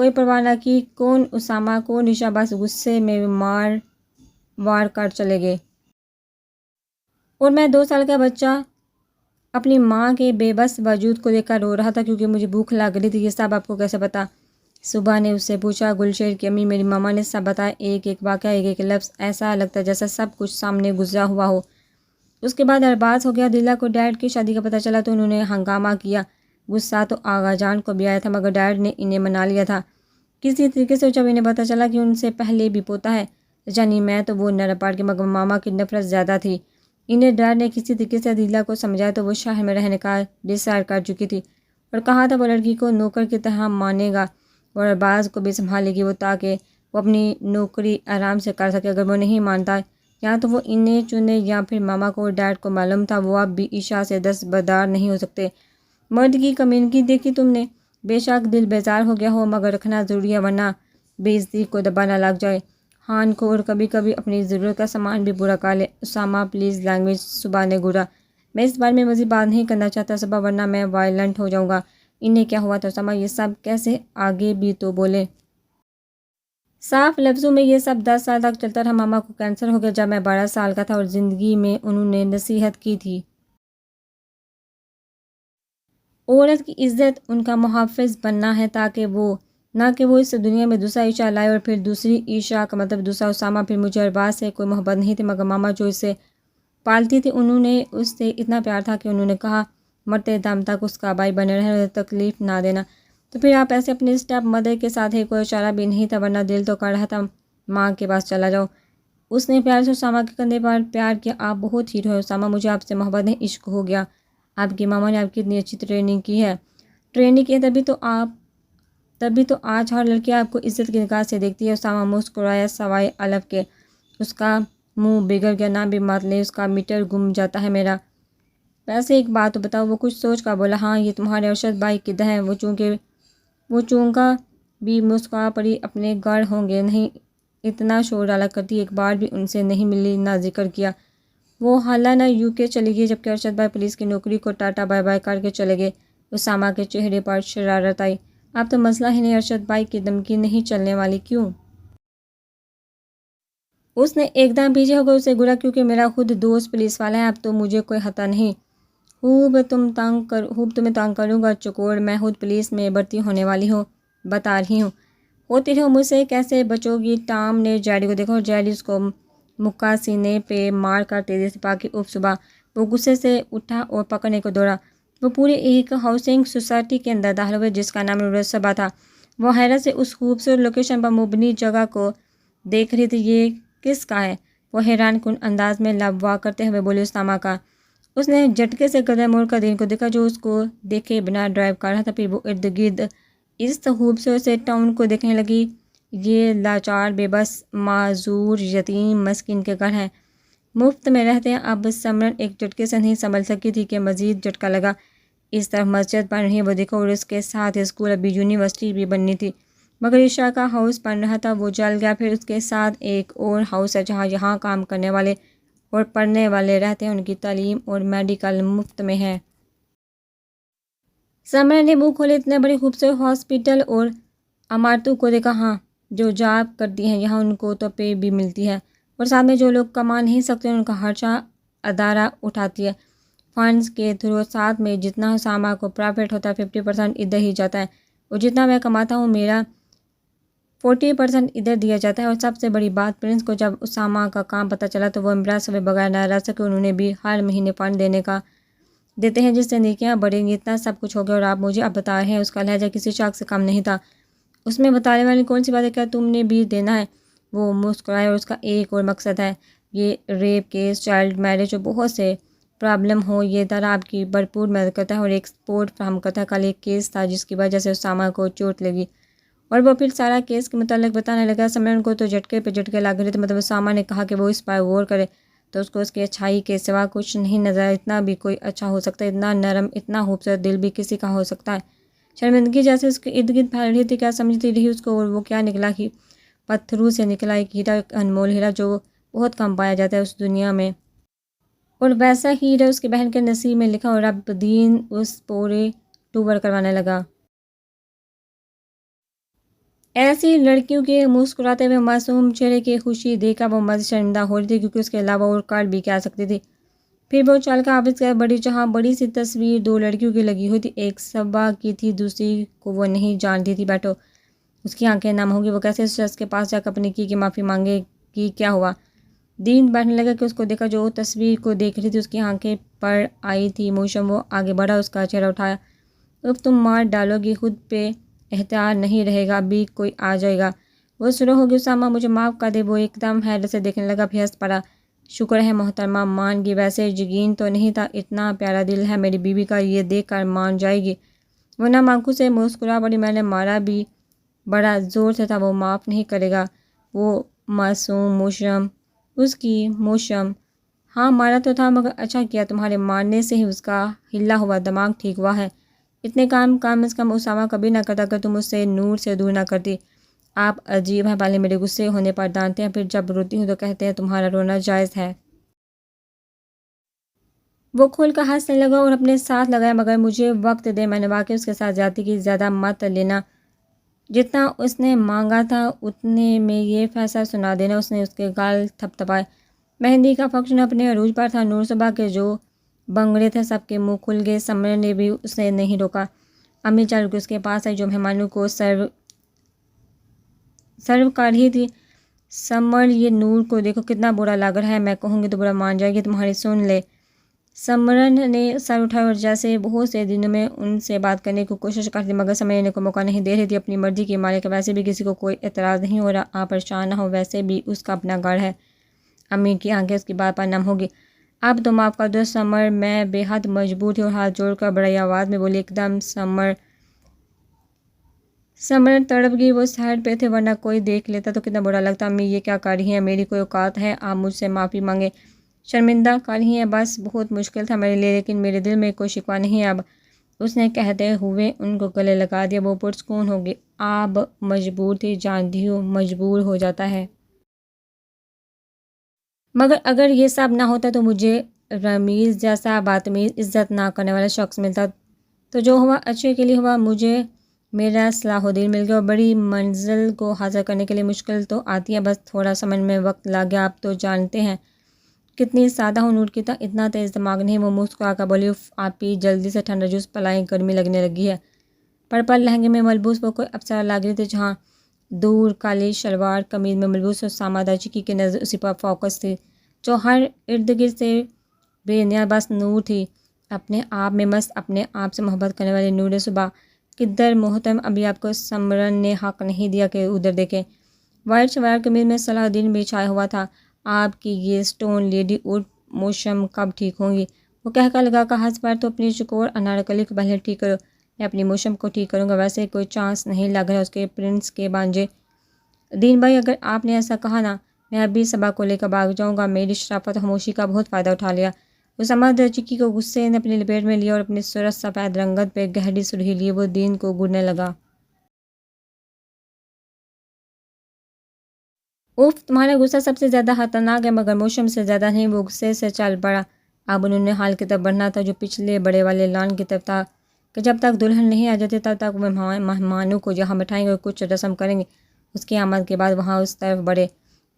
کوئی پرواہ نہ کی کون اسامہ کون عشا، بس غصے میں مار وار کر چلے گئے۔ اور میں 2 سال کا بچہ اپنی ماں کے بے بس وجود کو دیکھ کر رو رہا تھا کیونکہ مجھے بھوک لگ رہی تھی۔ یہ سب آپ کو کیسے پتا؟ صبح نے اس سے پوچھا۔ گلشیر کی امی میری ماما نے سب بتایا، ایک ایک واقعہ، ایک ایک لفظ، ایسا لگتا جیسا سب کچھ سامنے گزرا ہوا ہو۔ اس کے بعد ارباز ہو گیا۔ دلہ کو ڈیڈ کی شادی کا پتہ چلا تو انہوں نے ہنگامہ کیا۔ غصہ تو آغا جان کو بھی آیا تھا مگر ڈیڈ نے انہیں منا لیا تھا کسی طریقے سے۔ جب انہیں پتہ چلا کہ ان سے پہلے بھی پوتا ہے، جانی میں تو وہ نرم پڑ کے، مگر ماما کی نفرت زیادہ تھی۔ انہیں ڈیڈ نے کسی طریقے سے دلہ کو سمجھایا تو وہ شہر میں رہنے کا ڈیسائیڈ کر چکی تھی اور کہا تھا وہ لڑکی کو نوکر کی طرح مانے گا اور ارباز کو بھی سنبھالے گی وہ، تاکہ وہ اپنی نوکری آرام سے کر سکے۔ اگر وہ نہیں مانتا یا تو وہ انہیں چنے یا پھر ماما کو اور ڈیڈ کو معلوم تھا وہ اب بھی عشا سے دستبردار نہیں ہو سکتے۔ مرد کی کمینگی دیکھی تم نے؟ بے شک دل بیزار ہو گیا ہو مگر رکھنا ضروری ہے ورنہ بے عزتی کو دبا نہ لگ جائے خان کو، اور کبھی کبھی اپنی ضرورت کا سامان بھی پورا کر لے۔ اسامہ پلیز لینگویج، صبح نے گھورا۔ میں اس بارے میں مزید بات نہیں کرنا چاہتا صبح، ورنہ میں وائلنٹ ہو جاؤں گا۔ انہیں کیا ہوا تھا اسامہ؟ یہ سب کیسے؟ آگے بھی تو بولے۔ صاف لفظوں میں یہ سب 10 سال تک چلتا رہا۔ ماما کو کینسر ہو گیا جب میں 12 سال کا تھا اور زندگی میں انہوں نے نصیحت کی تھی، عورت کی عزت ان کا محافظ بننا ہے تاکہ وہ، نہ کہ وہ اس دنیا میں دوسرا عشا لائے اور پھر دوسری عشا کا مطلب دوسرا اسامہ۔ پھر مجھے ارباز سے کوئی محبت نہیں تھی مگر ماما جو اسے پالتی تھی، انہوں نے اس سے اتنا پیار تھا کہ انہوں نے کہا مرتے دم تک اس کا بھائی بنے رہے اور تکلیف نہ دینا۔ تو پھر آپ ایسے اپنے اسٹیپ مدر کے ساتھ ہے، کوئی اشارہ بھی نہیں تھا ورنہ دل تو کر رہا تھا ماں کے پاس چلا جاؤ۔ اس نے پیار سے اسامہ کے کندھے پر پیار کیا۔ آپ بہت ہیرو ہے اسامہ، مجھے آپ سے محبت نہیں عشق ہو گیا۔ آپ کی ماما نے آپ کی اتنی اچھی ٹریننگ کی ہے، تبھی تو آج ہر لڑکی آپ کو عزت کی نگاہ سے دیکھتی ہے۔ اسامہ مسکرایا سوائے الف کے۔ اس کا منہ بگڑ گیا، نہ بھی مت لے، اس کا میٹر گم جاتا ہے میرا۔ ویسے ایک بات تو بتاؤ؟ وہ کچھ سوچ کر بولا، ہاں یہ تمہارے ارشد بھائی کدھر ہیں؟ وہ چونکا بھی مسکرا پڑی، اپنے گھر ہوں گے، نہیں اتنا شور ڈالا کرتی، ایک بار بھی ان سے نہیں ملی نہ ذکر کیا۔ وہ حالہ نہ UK چلی گئی جبکہ ارشد بھائی پولیس کی نوکری کو ٹاٹا بائے بائے کر کے چلے گئے۔ اسامہ کے چہرے پر شرارت آئی۔ اب تو مسئلہ ہی نہیں، ارشد بھائی کی دھمکی نہیں چلنے والی؟ کیوں؟ اس نے ایک دم پیچھے ہو کر اسے گھورا، کیونکہ میرا خود دوست پولیس والا ہے، اب تو مجھے کوئی خطرہ نہیں۔ خوب تمہیں تنگ کروں گا چکور، میں خود پولیس میں بھرتی ہونے والی ہوں، بتا رہی ہوں۔ ہوتی رہو، مجھ سے کیسے بچو گی؟ ٹام نے جیری کو دیکھا اور جیری اس کو مکہ سینے پہ مار کر تیزی سے پاکی اوپ صبح۔ وہ غصے سے اٹھا اور پکڑنے کو دوڑا۔ وہ پورے ایک ہاؤسنگ سوسائٹی کے اندر داخل ہوئے جس کا نام نور صبا تھا۔ وہ حیرت سے اس خوبصورت لوکیشن پر مبنی جگہ کو دیکھ رہی تھی۔ یہ کس کا ہے؟ وہ حیران کن انداز میں لب وا کرتے ہوئے بولی، اسامہ کا۔ اس نے جھٹکے سے قدم موڑ کر دین کو دیکھا جو اس کو دیکھے بنا ڈرائیو کر رہا تھا۔ پھر وہ ارد گرد اس خوبصورت سے ٹاؤن کو دیکھنے لگی۔ یہ لاچار، بے بس، معذور، یتیم مسکین کے گھر ہیں، مفت میں رہتے ہیں۔ اب سمرن ایک جھٹکے سے نہیں سنبھل سکی تھی کہ مزید جھٹکا لگا۔ اس طرف مسجد بن رہی ہے وہ دیکھو، اور اس کے ساتھ اسکول، ابھی یونیورسٹی بھی بننی تھی مگر عشا کا ہاؤس بن رہا تھا، وہ جل گیا۔ پھر اس کے ساتھ ایک اور ہاؤس ہے جہاں یہاں کام کرنے والے اور پڑھنے والے رہتے ہیں، ان کی تعلیم اور میڈیکل مفت میں ہے۔ سمرن نے منہ کھولے اتنے بڑے خوبصورت ہاسپٹل اور عمارتوں کو دیکھا، ہاں جو جاب کرتی ہیں یہاں ان کو تو پے بھی ملتی ہے، اور ساتھ میں جو لوگ کما نہیں سکتے ان کا خرچہ ادارہ اٹھاتی ہے فنڈز کے تھرو۔ ساتھ میں جتنا اسامہ کو پرافٹ ہوتا ہے 50% ادھر ہی جاتا ہے، اور جتنا میں کماتا ہوں میرا 40% ادھر دیا جاتا ہے۔ اور سب سے بڑی بات، پرنس کو جب اسامہ کا کام پتہ چلا تو وہ امپریس ہوئے بغیر نہ رہ سکے، انہوں نے بھی ہر مہینے فنڈ دیتے ہیں جس سے نیکیاں بڑھیں گی۔ اتنا سب کچھ ہو گیا اور آپ مجھے اب بتا رہے ہیں؟ اس کا لہجہ کسی شخص سے کم نہیں تھا۔ اس میں بتانے والی کون سی بات ہے؟ کیا تم نے بھی دینا ہے؟ وہ مسکرائے، اور اس کا ایک اور مقصد ہے، یہ ریپ کیس، چائلڈ میرج اور بہت سے پرابلم ہو، یہ ادارہ آپ کی بھرپور مدد کرتا ہے اور ایک سپورٹ فراہم کرتا ہے۔ کل ایک کیس تھا جس کی وجہ سے اسامہ کو چوٹ لگی اور وہ پھر سارا کیس کے متعلق بتانے لگا۔ سمرن کو تو جھٹکے پہ جھٹکے لگ رہے تھے، مطلب اسامہ نے کہا کہ وہ اس پر غور کرے تو اس کو اس کی اچھائی کے سوا کچھ نہیں نظر آیا۔ اتنا بھی کوئی اچھا ہو سکتا ہے؟ اتنا نرم، اتنا خوبصورت دل بھی کسی کا ہو سکتا ہے؟ شرمندگی جیسے اس کے ارد گرد پھیل رہی تھی، کیا سمجھتی رہی اس کو، اور وہ کیا نکلا ہی پتھروں سے نکلا ایک ہیرا، ایک انمول ہیرا جو بہت کم پایا جاتا ہے اس دنیا میں، اور ویسا ہیرا اس کی بہن کے نصیب میں لکھا، اور اب دین اس پورے ٹور کروانے لگا۔ ایسی لڑکیوں کے مسکراتے ہوئے معصوم چہرے کی خوشی دیکھ کر وہ مزید شرمندہ ہو رہی تھی، کیونکہ اس کے علاوہ اور کر بھی کیا سکتی تھی۔ پھر وہ چل کر آفس کا بڑی جہاں بڑی سی تصویر دو لڑکیوں کی لگی ہوئی تھی، ایک صبا کی تھی، دوسری کو وہ نہیں جانتی تھی۔ بیٹھو، اس کی آنکھیں نم ہوگی، وہ کیسے اس شخص کے پاس جا کر اپنی کی معافی مانگے گی؟ کیا ہوا؟ دین بیٹھنے لگا کہ اس کو دیکھا جو تصویر کو دیکھ رہی تھی، اس کی آنکھیں پر آئی تھی موشم۔ وہ آگے بڑھا، اس کا چہرہ اٹھایا۔ اب تم مار ڈالو گی، خود پہ اختیار نہیں رہے گا، ابھی کوئی آ جائے گا۔ وہ شروع ہوگی، اسامہ مجھے معاف کر دے۔ وہ ایک دم حیرت سے دیکھنے لگا، پھر ہنس پڑا۔ شکر ہے محترمہ مان گئی، ویسے یقین تو نہیں تھا، اتنا پیارا دل ہے میری بیوی کا، یہ دیکھ کر مان جائے گی۔ وہ نم آنکھوں سے مسکرا پڑی، میں نے مارا بھی بڑا زور سے تھا، وہ معاف نہیں کرے گا۔ وہ معصوم موشم، اس کی موشم، ہاں مارا تو تھا، مگر اچھا کیا، تمہارے مارنے سے ہی اس کا ہلا ہوا دماغ ٹھیک ہوا ہے۔ اتنے کام کم از کم اسامہ کبھی نہ کرتا اگر تم اسے نور سے دور نہ کرتی۔ آپ عجیب ہیں، پہلے میرے غصے ہونے پر ڈانٹتے ہیں، پھر جب روتی ہوں تو کہتے ہیں تمہارا رونا جائز ہے۔ وہ کھول کر ہنسنے لگا اور اپنے ساتھ لگایا، مگر مجھے وقت دے، میں نے واقعی اس کے ساتھ زیادتی کی، زیادہ مت لینا، جتنا اس نے مانگا تھا اتنے میں یہ فیصلہ سنا دینا۔ اس نے اس کے گال تھپ تھپائے۔ مہندی کا فنکشن اپنے عروج پر تھا، نور صبح کے جو بنگڑے تھے سب کے منہ کھل گئے، سمر نے بھی اسے نہیں روکا۔ امی چل کے اس کے پاس آئی جو مہمانوں کو سرو کر رہی تھی۔ سمر یہ نور کو دیکھو کتنا برا لگ رہا ہے، میں کہوں گی تو برا مان جائے گی، تمہاری سن لے۔ سمرن نے سر اٹھایا اور جیسے بہت سے دنوں میں ان سے بات کرنے کی کوشش کرتی، مگر سمرن کو موقع نہیں دے رہی تھی، اپنی مرضی کے مالک ہے، ویسے بھی کسی کو کوئی اعتراض نہیں ہو رہا، آپ پریشان نہ ہو، ویسے بھی اس کا اپنا گھر ہے۔ امی کی آنکھیں اس کی بات پر نم ہوگی۔ اب تو معاف کر دو سمر، میں بے حد مجبور تھی، اور ہاتھ جوڑ کر بڑی آواز میں بولی۔ ایک دم سمرن تڑپ گئی، وہ سائڈ پہ تھے، ورنہ کوئی دیکھ لیتا تو کتنا برا لگتا۔ امی یہ کیا کر رہی ہیں؟ میری کوئی اوقات ہے آپ مجھ سے معافی مانگے؟ شرمندہ کر رہی ہیں، بس بہت مشکل تھا میرے لیے، لیکن میرے دل میں کوئی شکوہ نہیں ہے اب، اس نے کہتے ہوئے ان کو گلے لگا دیا۔ وہ پرسکون ہو گئی۔ آپ مجبور تھی، جانتی ہوں مجبور ہو جاتا ہے، مگر اگر یہ سب نہ ہوتا تو مجھے رمیز جیسا بدتمیز عزت نہ کرنے والا شخص ملتا، تو جو ہوا اچھے کے لیے ہوا، مجھے میرا صلاح الدین مل گیا، اور بڑی منزل کو حاصل کرنے کے لیے مشکل تو آتی ہے، بس تھوڑا سمجھ میں وقت لگ گیا۔ آپ تو جانتے ہیں کتنی سادہ ہوں، نور کی طرح اتنا تیز دماغ نہیں۔ وہ مسکرا کر بولی، آپ ہی جلدی سے ٹھنڈا جوس پلائیں، گرمی لگنے لگی ہے۔ پرپل لہنگے میں ملبوس وہ کوئی افسرہ لگ رہی تھی، جہاں دور کالی شلوار قمیض میں ملبوس اور سامادہ چکی کی نظر اسی پر فوکس تھی، جو ہر ارد گرد سے بے نیاز بس نور تھی، اپنے آپ میں مست، اپنے آپ سے محبت کرنے والی نور صبح۔ کدھر محترم، ابھی آپ کو سمرن نے حق نہیں دیا کہ ادھر دیکھیں۔ وائٹ شلوار قمیض میں صلاح الدین بھی چھایا ہوا تھا۔ آپ کی یہ سٹون لیڈی اور موشم کب ٹھیک ہوں گی؟ وہ کہہ کر لگا کر ہنس پر، تو اپنی چکور انارکلی کو پہلے ٹھیک کرو، میں اپنی موشم کو ٹھیک کروں گا، ویسے کوئی چانس نہیں لگ رہا اس کے پرنس کے بانجے۔ دین بھائی اگر آپ نے ایسا کہا نا، میں ابھی صبا کو لے کر بھاگ جاؤں گا، میری شرافت و خاموشی کا بہت فائدہ اٹھا لیا۔ اسامہ چکی کو غصے نے اپنی لپیٹ میں لیا اور اپنی سرخ سفید رنگت پہ گہری سرخی لیے وہ دین کو گڑنے لگا۔ اوف، تمہارا غصہ سب سے زیادہ خطرناک ہے، مگر موشم سے زیادہ نہیں۔ وہ غصے سے چل پڑا۔ اب انہوں نے حال کی طرف بڑھنا تھا، جو پچھلے بڑے والے لان کی طرف تھا، کہ جب تک دلہن نہیں آ جاتی تب تک وہ مہمانوں کو یہاں بٹھائیں گے اور کچھ رسم کریں گے، اس کی آمد کے بعد وہاں اس طرف بڑھے۔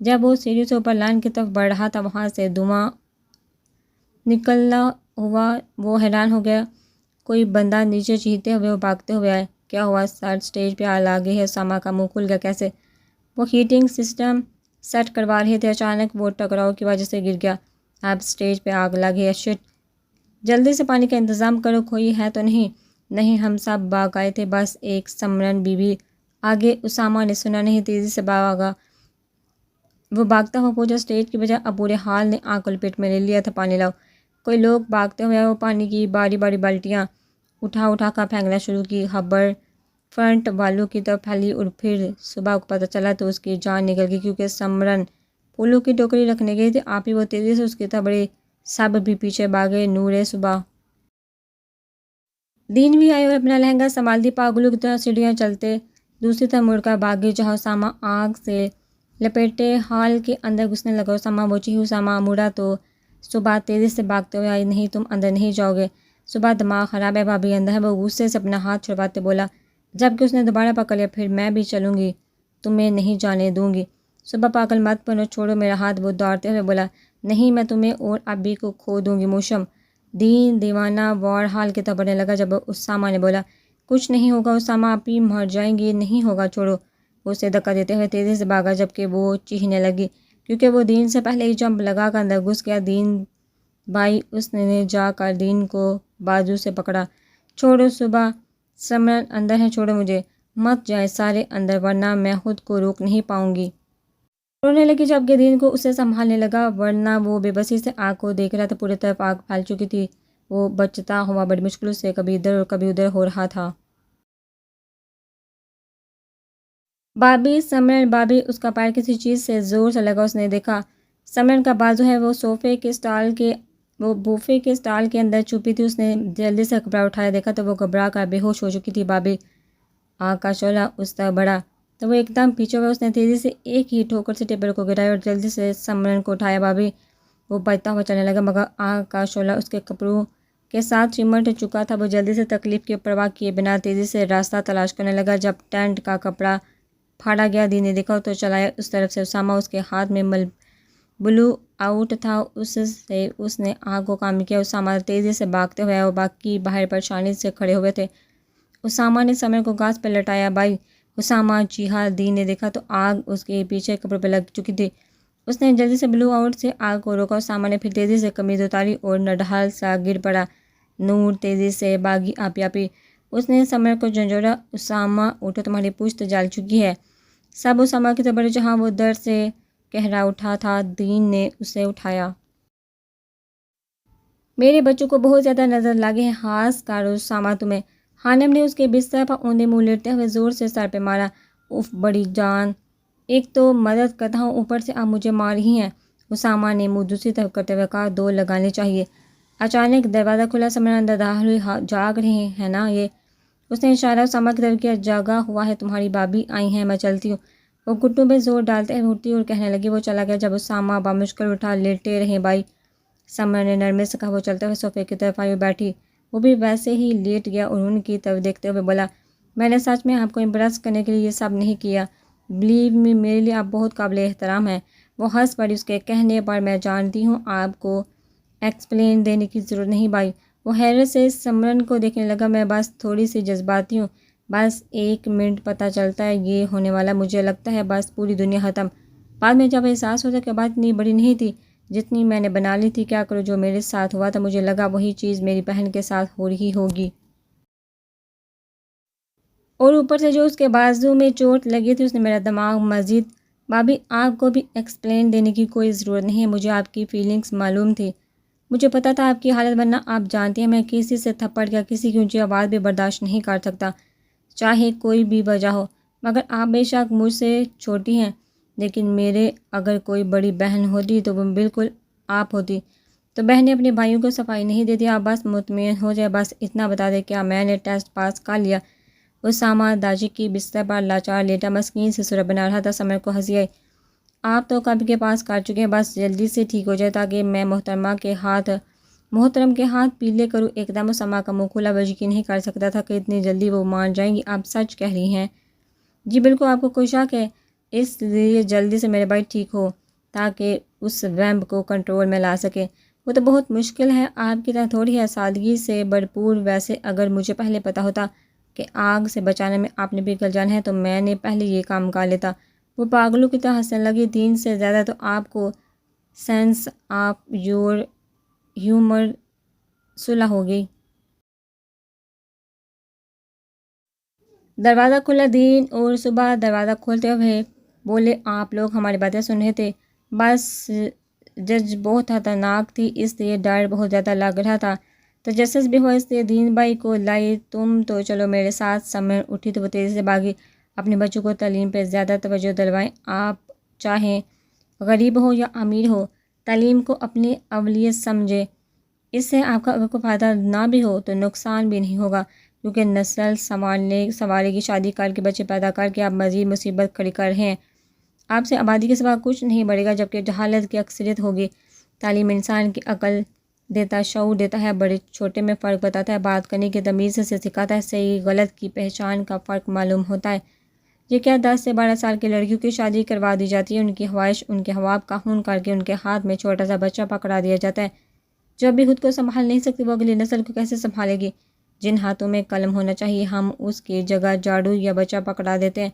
جب وہ سیڑھی سے اوپر لان کی طرف بڑھ رہا تھا، وہاں سے دھواں نکلنا ہوا، وہ حیران ہو گیا۔ کوئی بندہ نیچے چیختے ہوئے وہ بھاگتے ہوئے آئے۔ کیا ہوا سر؟ اسٹیج پہ آگ لگ گئی ہے؟ اسامہ کا منہ کھل گیا۔ کیسے؟ وہ ہیٹنگ سسٹم سیٹ کروا رہے تھے، اچانک وہ ٹکراؤ کی وجہ سے گر گیا۔ اب اسٹیج پہ آگ لگی ہے، شٹ، جلدی سے پانی کا انتظام کرو، کوئی ہے تو نہیں؟ نہیں، ہم سب بھاگ آئے تھے، بس ایک سمرن بی بی۔ آگے اسامہ نے سنا نہیں، تیزی سے بھاگا۔ وہ بھاگتا ہوا پہنچا اسٹیج کی بجائے اب بورے حال نے آنکھ کو لپیٹ میں لے لیا تھا۔ پانی لاؤ۔ کوئی لوگ بھاگتے ہوئے وہ پانی کی باری باری بالٹیاں اٹھا کر پھینکنا شروع کی۔ خبر فرنٹ والوں کی طرف پھیلی اور پھر صبح کو پتہ چلا تو اس کی جان نکل گئی، کیونکہ سمرن پھولوں کی ٹوکری رکھنے گئی تھی۔ آپ ہی وہ تیزی سے اس کی طرف بڑے، سب بھی پیچھے بھاگے۔ نور صبح دین بھی آئی اور اپنا لہنگا سنبھالتی پاگلوں کی طرح سیڑھیاں چلتے دوسری طرف مڑ کر بھاگی، جہاں اسامہ آگ سے لپیٹے حال کے اندر گھسنے لگا۔ اسامہ وہ چیخی۔ اسامہ مڑا تو صبح تیزی سے بھاگتے ہوئے آئی۔ نہیں، تم اندر نہیں جاؤ گے، صبح دماغ خراب ہے، بھابھی اندر ہے۔ وہ غصے سے اپنا ہاتھ چھڑواتے بولا، جب کہ اس نے دوبارہ پکڑ لیا، پھر میں بھی چلوں گی، تمہیں نہیں جانے دوں گی۔ صبح پاگل مت بنو، چھوڑو میرا ہاتھ، وہ دوڑتے ہوئے بولا۔ نہیں، میں تمہیں اور ابھی کو کھو دوں گی موشم۔ دین دیوانہ وار حال کے طرح بڑھنے لگا جب اسامہ نے بولا، کچھ نہیں ہوگا اسامہ، آپ ہی مر جائیں گے، نہیں ہوگا، چھوڑو۔ اسے دھکا دیتے ہوئے تیزی سے بھاگا جبکہ وہ چیخنے لگی کیونکہ وہ دین سے پہلے ہی جمپ لگا کر اندر گھس گیا۔ دین بھائی، اس نے جا کر دین کو بازو سے پکڑا۔ چھوڑو صبح، سمرن اندر ہے، چھوڑو مجھے، مت جائیں سارے اندر ورنہ میں خود کو روک نہیں پاؤں گی۔ رونے لگی جبکہ دین کو اسے سنبھالنے لگا ورنہ وہ بے بسی سے آگ کو دیکھ رہا تھا۔ پوری طرف آگ پھیل چکی تھی، وہ بچتا ہوا بڑی مشکل سے کبھی ادھر اور کبھی ادھر ہو رہا تھا۔ بابی، سمرن، بابی! اس کا پیر کسی چیز سے زور سے لگا، اس نے دیکھا سمرن کا بازو ہے، وہ بوفے کے سٹال کے اندر چھپی تھی۔ اس نے جلدی سے کپڑا اٹھایا، دیکھا تو وہ گھبرا کر بے ہوش ہو چکی تھی۔ بابی! آگ کا شعلہ اس طرح بڑھا تو وہ ایک دم پیچھے ہوا۔ اس نے تیزی سے ایک ہی ٹھوکر سے ٹیبل کو گرایا اور جلدی سے سمرن کو اٹھایا۔ بابی! وہ بجتا ہوا چلنے لگا مگر آگ کا شعلہ اس کے کپڑوں کے ساتھ چمٹ چکا تھا۔ وہ جلدی سے تکلیف کی پرواہ کیے بنا تیزی سے راستہ تلاش کرنے لگا۔ جب ٹینٹ کا کپڑا پھاڑا گیا، دین نے دیکھا تو چلایا اس طرف سے اسامہ اس کے ہاتھ میں بلو آؤٹ تھا۔ اس نے آگ کو کام کیا۔ اسامہ تیزی سے بھاگتے ہوئے اور باقی باہر پریشانی سے کھڑے ہوئے تھے۔ اسامہ نے سمرن کو گھاس پہ لٹایا۔ بھائی! اسامہ چیخا۔ دین نے دیکھا تو آگ اس کے پیچھے کپڑوں پہ لگ چکی تھی۔ اس نے جلدی سے بلو آؤٹ سے آگ کو روکا۔ اسامہ نے پھر تیزی سے قمیض اتاری اور نڈھال سا گر پڑا۔ نور تیزی سے بھاگی آپی آپی۔ اس نے سمرن کو جھنجھوڑا۔ اسامہ اٹھو، تمہاری پوچھ جل چکی ہے۔ سب اسامہ کی طرف بڑھے جہاں وہ درد سے کہرا اٹھا تھا۔ دین نے اسے اٹھایا۔ میرے بچوں کو بہت زیادہ نظر لگے ہیں، خاص کر اسامہ تمہیں۔ خانم نے اس کے بستر پر اوندے منہ لیٹتے ہوئے زور سے سر پہ مارا۔ اف بڑی جان، ایک تو مدد کرتا ہوں، اوپر سے آپ مجھے مار رہی ہیں۔ اسامہ نے منہ دوسری طرف کرتے ہوئے کہا، دو لگانے چاہیے۔ اچانک دروازہ کھلا۔ سمرن اندر داخل ہوئی۔ جاگ رہے ہیں نا یہ؟ اس نے اشارہ اسامہ کی طرف کیا۔ جاگا ہوا ہے، تمہاری بابی آئی ہیں، میں چلتی ہوں۔ وہ گھٹنوں پہ زور ڈالتے ہوئے اٹھی اور کہنے لگی۔ وہ چلا گیا جب اسامہ بامشکل اٹھا۔ لیٹے رہیں بھائی، سمرن نے نرمی سے کہا۔ وہ چلتے ہوئے صوفے کی طرف آئی اور بیٹھی۔ وہ بھی ویسے ہی لیٹ گیا اور ان کی طرف دیکھتے ہوئے بولا، میں نے سچ میں آپ کو امپریس کرنے کے لیے یہ سب نہیں کیا، بلیو می، میرے لیے آپ بہت قابل احترام ہیں۔ وہ ہنس پڑی اس کے کہنے پر۔ میں جانتی ہوں آپ کو ایکسپلین دینے کی ضرورت نہیں بھائی۔ وہ حیرت سے سمرن کو دیکھنے لگا۔ میں بس تھوڑی سی جذباتی ہوں، بس ایک منٹ پتہ چلتا ہے یہ ہونے والا، مجھے لگتا ہے بس پوری دنیا ختم۔ بعد میں جب احساس ہوتا کہ بات اتنی بڑی نہیں تھی جتنی میں نے بنا لی تھی۔ کیا کروں، جو میرے ساتھ ہوا تھا مجھے لگا وہی چیز میری بہن کے ساتھ ہو رہی ہوگی، اور اوپر سے جو اس کے بازو میں چوٹ لگی تھی اس نے میرا دماغ مزید۔ بھابھی، آپ کو بھی ایکسپلین دینے کی کوئی ضرورت نہیں ہے، مجھے آپ کی فیلنگز معلوم تھی، مجھے پتا تھا آپ کی حالت، ورنہ آپ جانتی ہیں میں کسی سے تھپڑ یا کسی کی اونچی آواز بھی برداشت نہیں کر سکتا، چاہے کوئی بھی وجہ ہو۔ مگر آپ بے شک مجھ سے چھوٹی ہیں، لیکن میرے اگر کوئی بڑی بہن ہوتی تو وہ بالکل آپ ہوتی۔ تو بہنیں اپنے بھائیوں کو صفائی نہیں دیتی، آپ بس مطمئن ہو جائے، بس اتنا بتا دیں کیا میں نے ٹیسٹ پاس کر لیا۔ اسامہ داجی کی بستر پر لاچار لیٹا مسکین سے صورت بنا رہا تھا۔ سمر کو ہنسی آئی۔ آپ تو کب کے پاس کر چکے ہیں، بس جلدی سے ٹھیک ہو جائے تاکہ میں محترم کے ہاتھ پیلے کروں۔ ایک دم اسامہ کا منہ کھلا، وہ یقین نہیں کر سکتا تھا کہ اتنی جلدی وہ مان جائیں گی۔ آپ سچ کہہ رہی ہیں؟ جی بالکل، آپ کو کوئی شک ہے؟ اس لیے جلدی سے میرے بھائی ٹھیک ہو تاکہ اس ویمپ کو کنٹرول میں لا سکے۔ وہ تو بہت مشکل ہے، آپ کی طرح تھوڑی ہے، سادگی سے بھرپور۔ ویسے اگر مجھے پہلے پتہ ہوتا کہ آگ سے بچانے میں آپ نے پگھل جانا ہے تو میں نے پہلے یہ کام کر لیتا۔ وہ پاگلوں کی طرح ہنسنے لگی۔ دین سے زیادہ تو آپ کو سینس آف ہیومر صلح ہو گئی۔ دروازہ کھلا۔ دین اور صبح دروازہ کھولتے ہوئے بولے، آپ لوگ ہماری باتیں سن رہے تھے؟ بس جج بہت خطرناک تھی، اس لیے ڈر بہت زیادہ لگ رہا تھا، تجسس بھی ہوا، اس لیے دین بھائی کو لائی۔ تم تو چلو میرے ساتھ۔ سمر اٹھی تو وہ تیزی سے بھاگی۔ اپنے بچوں کو تعلیم پہ زیادہ توجہ دلوائیں، آپ چاہیں غریب ہو یا امیر ہو، تعلیم کو اپنی اولویت سمجھے، اس سے آپ کا اگر کوئی فائدہ نہ بھی ہو تو نقصان بھی نہیں ہوگا، کیونکہ نسل سنوارے کی شادی کر کے بچے پیدا کر کے آپ مزید مصیبت کھڑی کر رہے ہیں۔ آپ سے آبادی کے سوا کچھ نہیں بڑھے گا، جبکہ جہالت کی اکثریت ہوگی۔ تعلیم انسان کی عقل دیتا، شعور دیتا ہے، بڑے چھوٹے میں فرق بتاتا ہے، بات کرنے کی تمیز سے سکھاتا ہے، صحیح غلط کی پہچان کا فرق معلوم ہوتا ہے۔ یہ کیا 10 سے 12 سال کی لڑکیوں کی شادی کروا دی جاتی ہے، ان کی خواہش، ان کے خواب کا خون کر کے ان کے ہاتھ میں چھوٹا سا بچہ پکڑا دیا جاتا ہے۔ جب بھی خود کو سنبھال نہیں سکتی وہ اگلی نسل کو کیسے سنبھالے گی؟ جن ہاتھوں میں قلم ہونا چاہیے ہم اس کی جگہ جاڑو یا بچہ پکڑا دیتے ہیں۔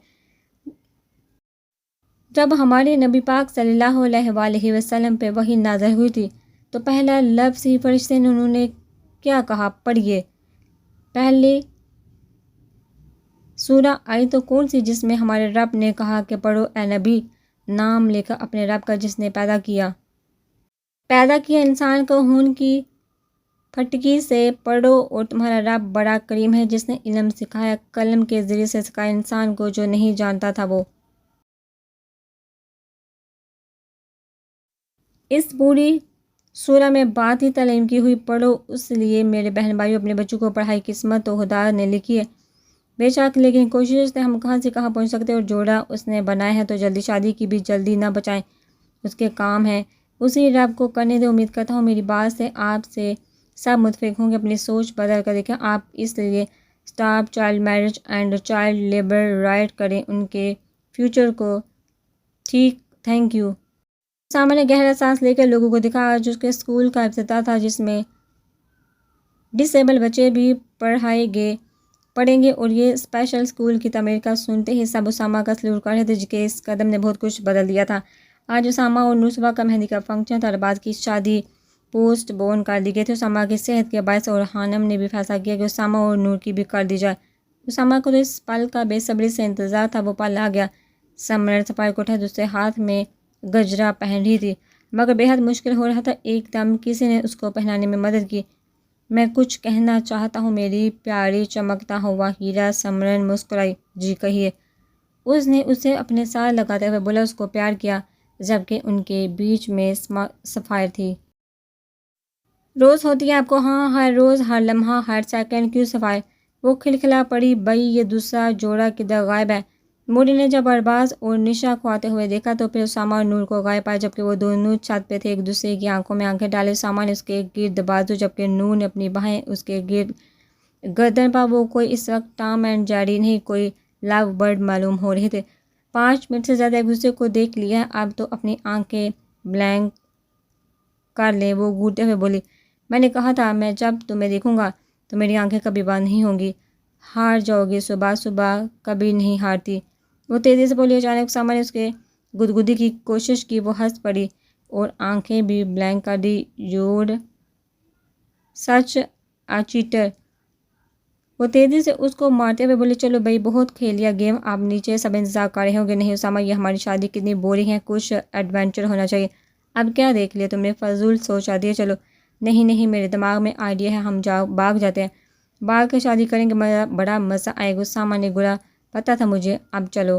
جب ہمارے نبی پاک صلی اللہ علیہ وآلہ وسلم پہ وحی نازل ہوئی تھی تو پہلا لفظ ہی فرشتے نے انہوں نے کیا کہا؟ پڑھیے۔ پہلے سورہ آئی تو کون سی جس میں ہمارے رب نے کہا کہ پڑھو اے نبی، نام لے کر اپنے رب کا جس نے پیدا کیا انسان کو خون کی پھٹکی سے، پڑھو اور تمہارا رب بڑا کریم ہے جس نے علم سکھایا، قلم کے ذریعے سے سکھایا انسان کو جو نہیں جانتا تھا وہ۔ اس پوری سورہ میں بات ہی تعلیم کی ہوئی، پڑھو، اس لیے میرے بہن بھائیوں اپنے بچوں کو پڑھائی قسمت تو خدا نے لکھی ہے بے شک، لیکن کوشش سے ہم کہاں سے کہاں پہنچ سکتے اور جوڑا اس نے بنایا ہے تو جلدی شادی کی بھی جلدی نہ بچائیں، اس کے کام ہے، اسی رب کو کرنے دے۔ امید کرتا ہوں میری بات سے آپ سے سب متفق ہوں گے، اپنی سوچ بدل کر دیکھیں۔ آپ اس لیے stop child marriage and child labour right کریں، ان کے فیوچر کو۔ ٹھیک، تھینک یو۔ سامنے گہرا سانس لے کر لوگوں کو دکھا، آج اس کے اسکول کا افتتاح تھا جس میں ڈس ایبل بچے بھی پڑھیں گے اور یہ اسپیشل اسکول کی تعمیر کا سنتے ہی سب اسامہ کا سلوٹ کر رہے تھے کہ اس قدم نے بہت کچھ بدل دیا تھا۔ آج اسامہ اور نور صبح کا مہندی کا فنکشن تھا اور بعد کی شادی پوسٹ بون کر دی گئی تھی۔ اسامہ کی صحت کے باعث اور خانم نے بھی فیصلہ کیا کہ اسامہ اور نور کی بھی کر دی جائے۔ اسامہ کو تو اس پل کا بے صبری سے انتظار تھا، وہ پل آ گیا۔ سمرن صفائی کو اٹھا، دوسرے ہاتھ میں گجرا پہن رہی تھی مگر بے حد مشکل ہو رہا تھا۔ ایک دم کسی نے اس کو پہنانے میں مدد کی۔ میں کچھ کہنا چاہتا ہوں میری پیاری چمکتا ہوا ہیرا۔ سمرن مسکرائی۔ جی کہیے۔ اس نے اسے اپنے ساتھ لگاتے ہوئے بولا، اس کو پیار کیا جبکہ ان کے بیچ میں سفائر تھی۔ روز ہوتی ہے آپ کو؟ ہاں، ہر روز، ہر لمحہ، ہر سیکنڈ۔ کیوں سفائر؟ وہ کھلکھلا پڑی۔ بھئی یہ دوسرا جوڑا کدھر غائب ہے؟ موری نے جب ارباز اور نشا کو آتے ہوئے دیکھا تو پھر اسامہ اور نور کو غائب پایا جبکہ وہ دونوں چھت پہ تھے، ایک دوسرے کی آنکھوں میں آنکھیں ڈالے۔ اسامہ نے اس کے گرد بازو جبکہ نور نے اپنی باہیں اس کے گرد گردن پر۔ وہ کوئی اس وقت ٹام اینڈ جیری نہیں، کوئی لو برڈ معلوم ہو رہے تھے۔ 5 منٹ سے زیادہ ایک دوسرے کو دیکھ لیا ہے، اب تو اپنی آنکھیں بلینک کر لیں۔ وہ گھورتے ہوئے بولی، میں نے کہا تھا میں جب تمہیں دیکھوں گا تو میری آنکھیں کبھی بند نہیں ہوں گی، ہار جاؤ گی، صبح صبح کبھی نہیں ہارتی۔ وہ تیزی سے بولی۔ اچانک اسامہ نے اس کے گدگدی کی کوشش کی، وہ ہنس پڑی اور آنکھیں بھی بلینک کر دی۔ Your such a chatter. وہ تیزی سے اس کو مارتے ہوئے بولے، چلو بھائی بہت کھیل لیا گیم، آپ نیچے سب انتظار کر رہے ہوں گے۔ نہیں اسامہ، یہ ہماری شادی کتنی بورنگ ہے، کچھ ایڈونچر ہونا چاہیے۔ اب کیا دیکھ لیا تم نے، فضول سوچا دیا۔ چلو۔ نہیں میرے دماغ میں آئیڈیا ہے، ہم بھاگ جاتے ہیں، باہر کے شادی کریں گے، بڑا مزہ آئے گا۔ اسامہ نے گڑا، پتہ تھا مجھے، اب چلو۔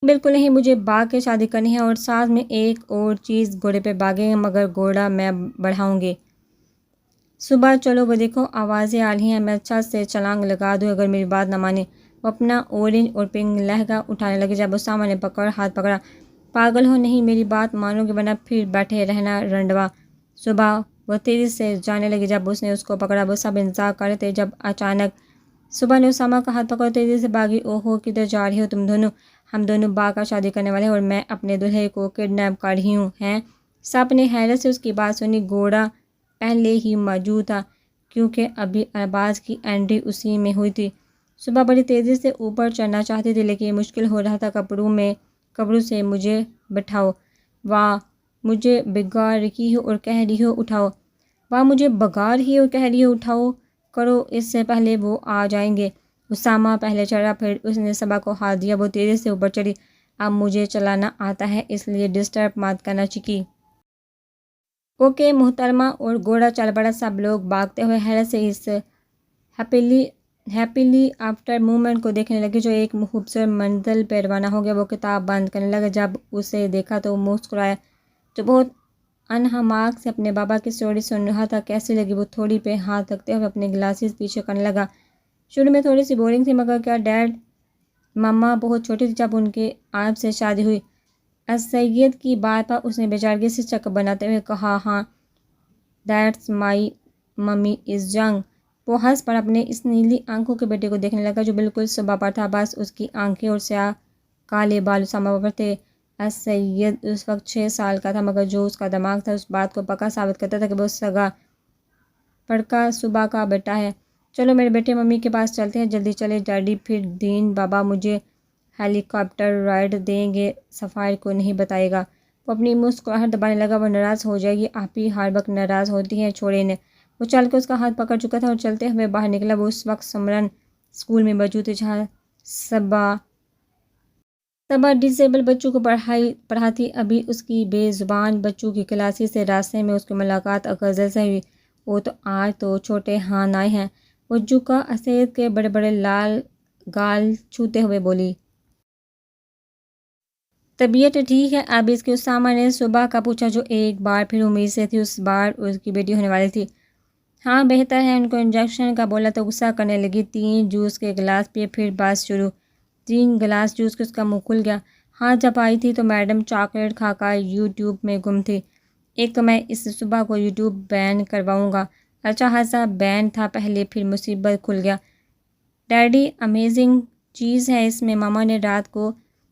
بالکل نہیں، مجھے بھاگ کے شادی کرنی ہے اور ساتھ میں ایک اور چیز، گھوڑے پہ بھاگیں گے مگر گھوڑا میں بڑھاؤں گی۔ صبح چلو، وہ دیکھو آوازیں آ رہی ہیں، میں چھت سے چھلانگ لگا دوں اگر میری بات نہ مانے۔ وہ اپنا اورنج اور پنک لہنگا اٹھانے لگے جب اسامہ نے ہاتھ پکڑا۔ پاگل ہو، نہیں میری بات مانو گے ورنہ پھر بیٹھے رہنا رنڈوا۔ صبح وہ تیزی سے جانے لگی جب اس نے اس کو پکڑا، وہ سب انتظار کر رہے تھے جب اچانک صبح نے اسامہ کا ہاتھ پکڑا، تیزی سے بھاگی۔ اوہو، کدھر جا رہی ہو تم دونوں؟ ہم دونوں باغ کا شادی کرنے والے ہیں اور میں اپنے دلہے کو کڈنیپ کر رہی ہوں۔ ہیں؟ سب نے حیرت سے اس کی بات سنی۔ گھوڑا پہلے ہی موجود تھا کیونکہ ابھی ارباز کی انٹری اسی میں ہوئی تھی۔ صبح بڑی تیزی سے اوپر چڑھنا چاہتی تھی لیکن یہ مشکل ہو رہا تھا۔ کپڑوں سے مجھے بٹھاؤ۔ واہ، مجھے بگاڑ رہی ہو اور کہہ رہی ہو اٹھاؤ۔ واہ، مجھے بگاڑ رہی ہو اور کہہ رہی ہو اٹھاؤ کرو، اس سے پہلے وہ آ جائیں گے۔ اسامہ پہلے چڑھا، پھر اس نے صبا کو ہاتھ دیا، وہ تیزی سے اوپر چڑھی۔ اب مجھے چلانا آتا ہے اس لیے ڈسٹرب مت کرنا، چکی۔ اوکے محترمہ۔ اور گھوڑا چل پڑا۔ سب لوگ بھاگتے ہوئے حیرت سے اس ہیپیلی آفٹر مومنٹ کو دیکھنے لگے جو ایک خوبصورت منزل پہ روانہ ہو گیا۔ وہ کتاب بند کرنے لگا، جب اسے دیکھا تو وہ مسکرایا، جو بہت انہماک سے اپنے بابا کی اسٹوری سن رہا تھا۔ کیسی لگی؟ وہ تھوڑی پہ ہاتھ رکھتے ہوئے اپنے گلاسز پیچھے کرنے لگا۔ شروع میں تھوڑی سی بورنگ تھی مگر کیا ڈیڈ؟ مما بہت چھوٹی تھی جب ان کے آپ سے شادی ہوئی۔ السید کی بات پر اس نے بیچارگی سے چکر بناتے ہوئے کہا، ہاں that's my mummy is young. وہ ہنس پڑ اپنے اس نیلی آنکھوں کے بیٹے کو دیکھنے لگا جو بالکل صبح پر تھا، بس اس کی آنکھیں اور سیاہ کالے بال اسامہ پر تھے۔ السید اس وقت 6 سال کا تھا، مگر جو اس کا دماغ تھا اس بات کو پکا ثابت کرتا تھا کہ وہ سگا پڑکا صبح کا بیٹا ہے۔ چلو میرے بیٹے، ممی کے پاس چلتے ہیں، جلدی چلے ڈیڈی، پھر دین بابا مجھے ہیلی کاپٹر رائڈ دیں گے، سفائر کو نہیں بتائے گا۔ وہ اپنی مسکراہٹ دبانے لگا، وہ ناراض ہو جائے گی، آپ ہی ہر وقت ناراض ہوتی ہیں، چھوڑے انہیں۔ وہ چل کے اس کا ہاتھ پکڑ چکا تھا اور چلتے ہوئے باہر نکلا۔ وہ اس وقت سمرن اسکول میں موجود تھی جہاں صبا ڈس ایبل بچوں کو پڑھاتی۔ ابھی اس کی بے زبان بچوں کی کلاسی سے راستے میں اس کی ملاقات اکرزل سے ہوئی۔ وہ تو آج تو چھوٹے ہان آئے ہیں، وہ جھکا اسید کے بڑے بڑے لال گال چھوتے ہوئے بولی۔ طبیعت ٹھیک ہے اب اس کی؟ اسامہ نے صبح کا پوچھا جو ایک بار پھر امید سے تھی، اس بار اس کی بیٹی ہونے والی تھی۔ ہاں بہتر ہے، ان کو انجیکشن کا بولا تو غصہ کرنے لگی۔ 3 جوس کے گلاس پیے، پھر بات شروع۔ 3 گلاس جوس کے اس کا منہ کھل گیا۔ ہاں جب آئی تھی تو میڈم چاکلیٹ کھا کر یوٹیوب میں گم تھی۔ ایک تو میں اس صبح کو یوٹیوب بین کرواؤں گا۔ اچھا خاصا بین تھا پہلے، پھر مصیبت کھل گیا۔ ڈیڈی امیزنگ چیز ہے اس میں، ماما نے رات کو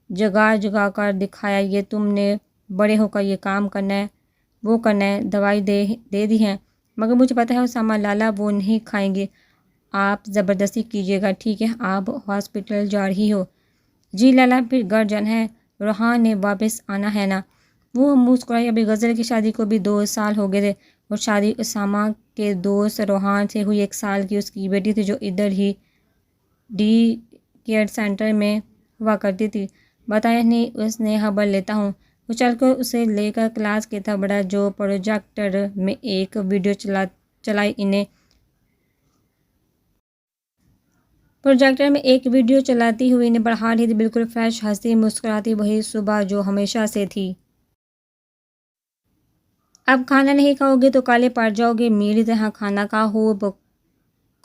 جگا کر دکھایا، یہ تم نے بڑے ہو کر یہ کام کرنا ہے، وہ کرنا ہے، دوائی دے دی ہے، مگر مجھے پتہ ہے اسامہ لالا وہ نہیں کھائیں گے، آپ زبردستی کیجیے گا، ٹھیک ہے؟ آپ ہاسپٹل جا رہی ہو؟ جی لالا، پھر گھر جانا ہے، روحان نے واپس آنا ہے نا؟ وہ مسکرائی، ابھی غزل کی شادی کو بھی 2 سال ہو گئے تھے، اور شادی اسامہ کے دوست روحان سے ہوئی 1 سال کی اس کی بیٹی تھی جو ادھر ہی ڈی کیئر سینٹر میں ہوا کرتی تھی۔ بتایا نہیں، اس نے خبر لیتا ہوں۔ وہ چل کر اسے لے کر کلاس کی طرف بڑھا جو پروجیکٹر میں ایک ویڈیو چلاتی ہوئی انہیں پڑھا رہی تھی، بالکل فریش، ہنسی مسکراتی، وہی صبح جو ہمیشہ سے تھی۔ اب کھانا نہیں کھاؤ گے تو کالے پڑ جاؤ گے، میری طرح کھانا کھاؤ، خوب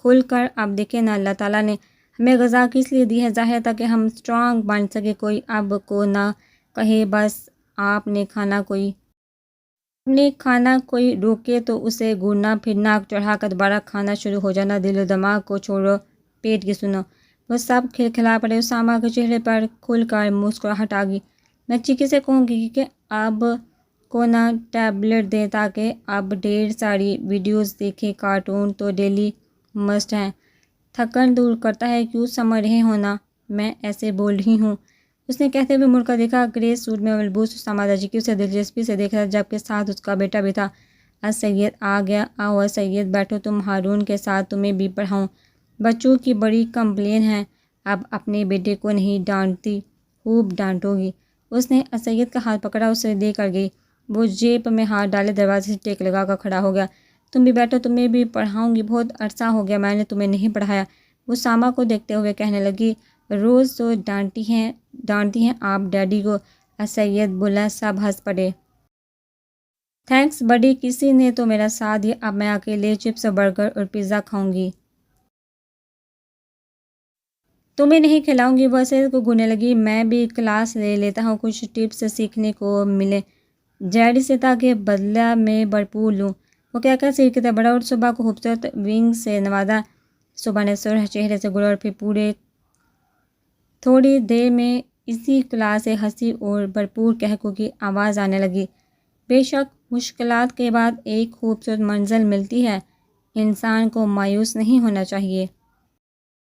کھل کر۔ اب دیکھیں نا، اللہ تعالیٰ نے ہمیں غذا کس لیے دی ہے؟ ظاہر تاکہ ہم اسٹرانگ بن سکے، کوئی اب کو نہ کہے بس آپ نے کھانا کوئی روکے تو اسے گھورنا، پھر ناک چڑھا کر دوبارہ کھانا شروع ہو جانا۔ دل و دماغ کو چھوڑو، پیٹ کی سنو۔ وہ سب کھلکھلا پڑے، اسامہ کے چہرے پر کھل کر مسکراہٹ آ گئی۔ میں چکی سے کہوں گی کہ اب کو نہ ٹیبلٹ دیں تاکہ اب ڈھیر ساری ویڈیوز دیکھیں، کارٹون تو ڈیلی مسٹ ہیں، تھکن دور کرتا ہے، کیوں سمجھ رہے ہو نا میں ایسے بول رہی ہوں؟ اس نے کہتے ہوئے مڑ کر دیکھا، گرے سوٹ میں ملبوس اسامہ داجی کی اسے دلچسپی سے دیکھ رہا تھا، جبکہ ساتھ اس کا بیٹا بھی تھا۔ السید آ گیا، آؤ السید بیٹھو، تم ہارون کے ساتھ، تمہیں بھی پڑھاؤں، بچوں کی بڑی کمپلین ہے، اب اپنے بیٹے کو نہیں ڈانٹتی، خوب ڈانٹو گی۔ اس نے السید کا ہاتھ پکڑا، اسے لے کر گئی۔ وہ جیب میں ہاتھ ڈالے دروازے سے ٹیک لگا کر کھڑا ہو گیا۔ تم بھی بیٹھو، تمہیں بھی پڑھاؤں گی، بہت عرصہ ہو گیا میں نے تمہیں نہیں پڑھایا۔ وہ اسامہ کو دیکھتے ہوئے کہنے لگی، روز تو ڈانٹتی ہیں آپ ڈیڈی کو۔ السید بولا، سب ہنس پڑے۔ تھینکس بڈی، کسی نے تو میرا ساتھ دیا، اب میں اکیلے چپس، برگر اور پیزا کھاؤں گی، تمہیں نہیں کھلاؤں گی۔ وہ السید کو گھورنے لگی، میں بھی کلاس لے لیتا ہوں، کچھ ٹپس سیکھنے کو ملے ڈیڈی سے تاکہ بدلہ میں بھرپور لوں۔ وہ کہہ کر سیٹ کی طرف بڑھا اور صبح کو خوبصورت ونگ سے نوازا۔ صبح نے سرخ چہرے سے گھورا اور پھر تھوڑی دیر میں اسی کلاس سے ہنسی اور بھرپور قہقہ کی آواز آنے لگی۔ بے شک مشکلات کے بعد ایک خوبصورت منزل ملتی ہے، انسان کو مایوس نہیں ہونا چاہیے۔